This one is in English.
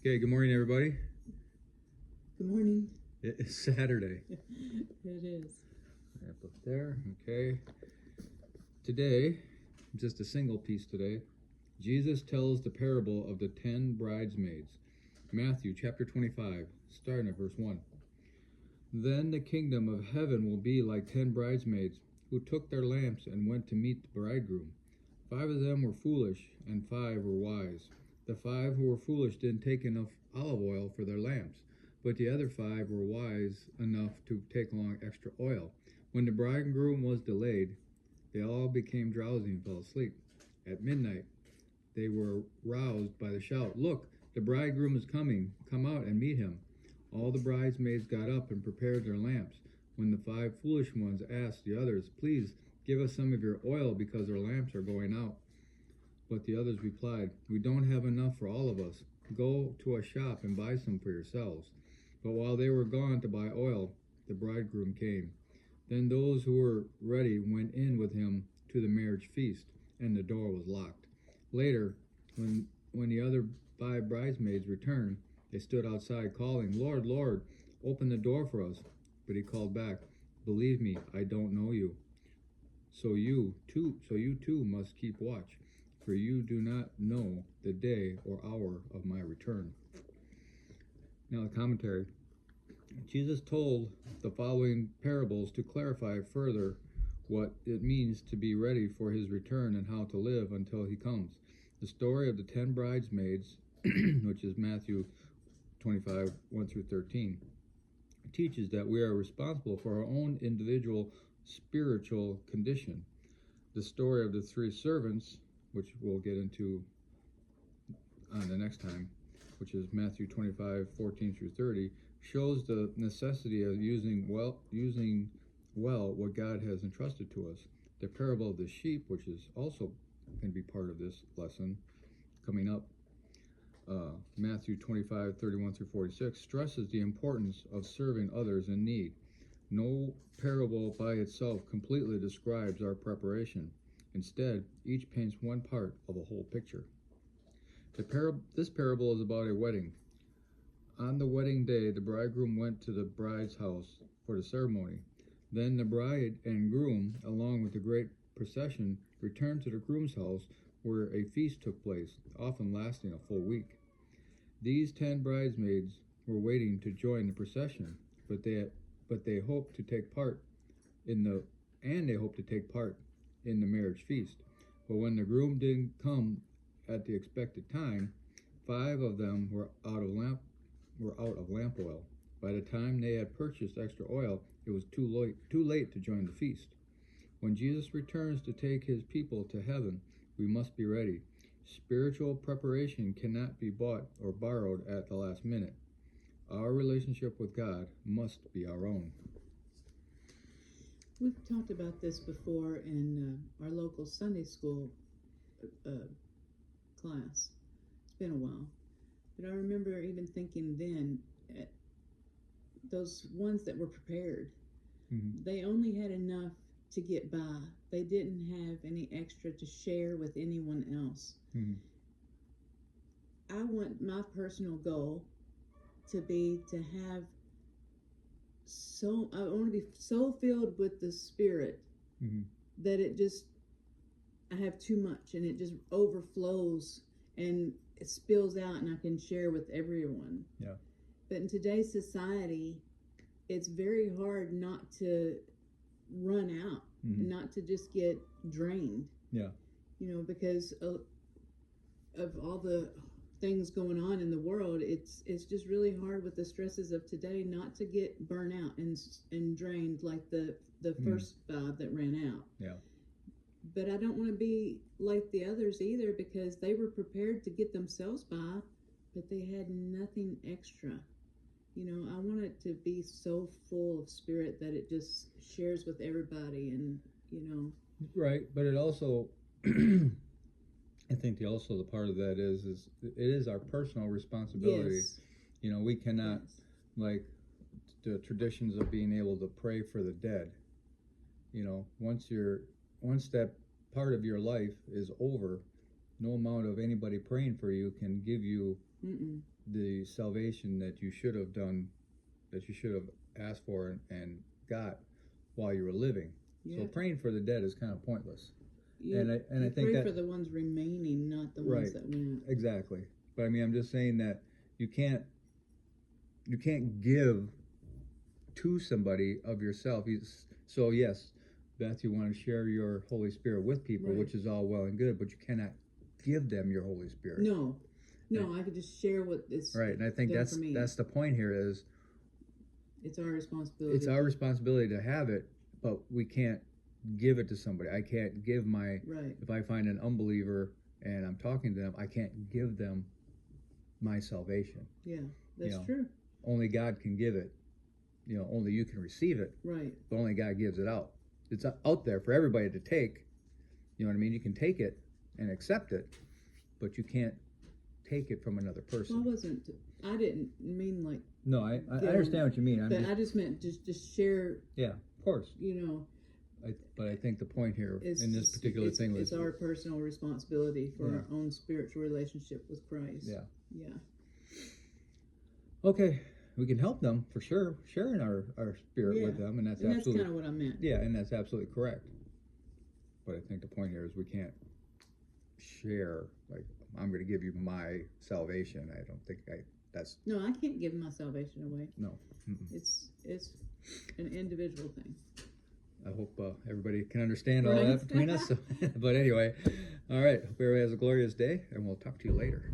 Okay, good morning, everybody. Good morning. It's Saturday. It is. Up there, okay. Today, just a single piece today, Jesus tells the parable of the 10 bridesmaids. Matthew chapter 25, starting at verse 1. Then the kingdom of heaven will be like 10 bridesmaids who took their lamps and went to meet the bridegroom. 5 of them were foolish, and 5 were wise. The 5 who were foolish didn't take enough olive oil for their lamps, but the other 5 were wise enough to take along extra oil. When the bridegroom was delayed, they all became drowsy and fell asleep. At midnight, they were roused by the shout, "Look, the bridegroom is coming. Come out and meet him." All the bridesmaids got up and prepared their lamps. When the 5 foolish ones asked the others, "Please give us some of your oil because our lamps are going out." But the others replied, "We don't have enough for all of us. Go to a shop and buy some for yourselves." But while they were gone to buy oil, the bridegroom came. Then those who were ready went in with him to the marriage feast, and the door was locked. Later, when the other 5 bridesmaids returned, they stood outside calling, "Lord, Lord, open the door for us." But he called back, "Believe me, I don't know you. So you too must keep watch, for you do not know the day or hour of my return." Now the commentary. Jesus told the following parables to clarify further what it means to be ready for his return and how to live until he comes. The story of the 10 bridesmaids, which is Matthew 25, 1 through 13, teaches that we are responsible for our own individual spiritual condition. The story of the 3 servants, which we'll get into on the next time, which is Matthew 25, 14 through 30, shows the necessity of using well what God has entrusted to us. The parable of the sheep, which is also going to be part of this lesson coming up, Matthew 25, 31 through 46, stresses the importance of serving others in need. No parable by itself completely describes our preparation. Instead, each paints one part of a whole picture. This parable is about a wedding. On the wedding day, the bridegroom went to the bride's house for the ceremony. Then the bride and groom, along with the great procession, returned to the groom's house, where a feast took place, often lasting a full week. These 10 bridesmaids were waiting to join the procession, but they hoped to take part in the marriage feast. But when the groom didn't come at the expected time, 5 of them were out of lamp oil. By the time they had purchased extra oil, it was too late to join the feast. When Jesus returns to take his people to heaven, we must be ready. Spiritual preparation cannot be bought or borrowed at the last minute. Our relationship with God must be our own. We've talked about this before in our local Sunday school class. It's been a while. But I remember even thinking then, those ones that were prepared, they only had enough to get by. They didn't have any extra to share with anyone else. I want my personal goal to be to have I want to be so filled with the Spirit that I have too much and it just overflows and it spills out and I can share with everyone. Yeah. But in today's society, it's very hard not to run out, and not to just get drained. Yeah. Because of all the things going on in the world, it's just really hard with the stresses of today not to get burnt out and drained like the first 5 that ran out. Yeah. But I don't want to be like the others either, because they were prepared to get themselves by, but they had nothing extra. I want it to be so full of Spirit that it just shares with everybody, and Right, but it also, I think the part of that is it is our personal responsibility. Yes. We cannot, like the traditions of being able to pray for the dead. Once that part of your life is over, no amount of anybody praying for you can give you the salvation that you should have done, that you should have asked for and got while you were living. Yeah. So praying for the dead is kind of pointless. You, and I you think pray that for the ones remaining, not the ones that went. exactly. But I mean, I'm just saying that you can't give to somebody of yourself. So yes, Beth, you want to share your Holy Spirit with people, Right. which is all well and good, but you cannot give them your Holy Spirit. No, I could just share what is right. And I think done for me. that's the point here is it's our responsibility. It's our responsibility to have it, but we can't give it to somebody. I can't give my right. If I find an unbeliever and I'm talking to them, I can't give them my salvation. Yeah, that's true. Only God can give it. Only you can receive it. Right. But only God gives it out. It's out there for everybody to take. You know what I mean? You can take it and accept it, but you can't take it from another person. Well, I didn't mean like. No, I understand what you mean. I just meant just share. Yeah, of course. But I think the point here in this particular thing was it's our personal responsibility for our own spiritual relationship with Christ. Yeah. Yeah. Okay, we can help them for sure, sharing our spirit with them, and that's absolutely. That's kind of what I meant. Yeah, and that's absolutely correct. But I think the point here is we can't share like I'm going to give you my salvation. I don't think that's. No, I can't give my salvation away. No. Mm-mm. It's an individual thing. I hope everybody can understand all that between us. But anyway, all right. Hope everybody has a glorious day, and we'll talk to you later.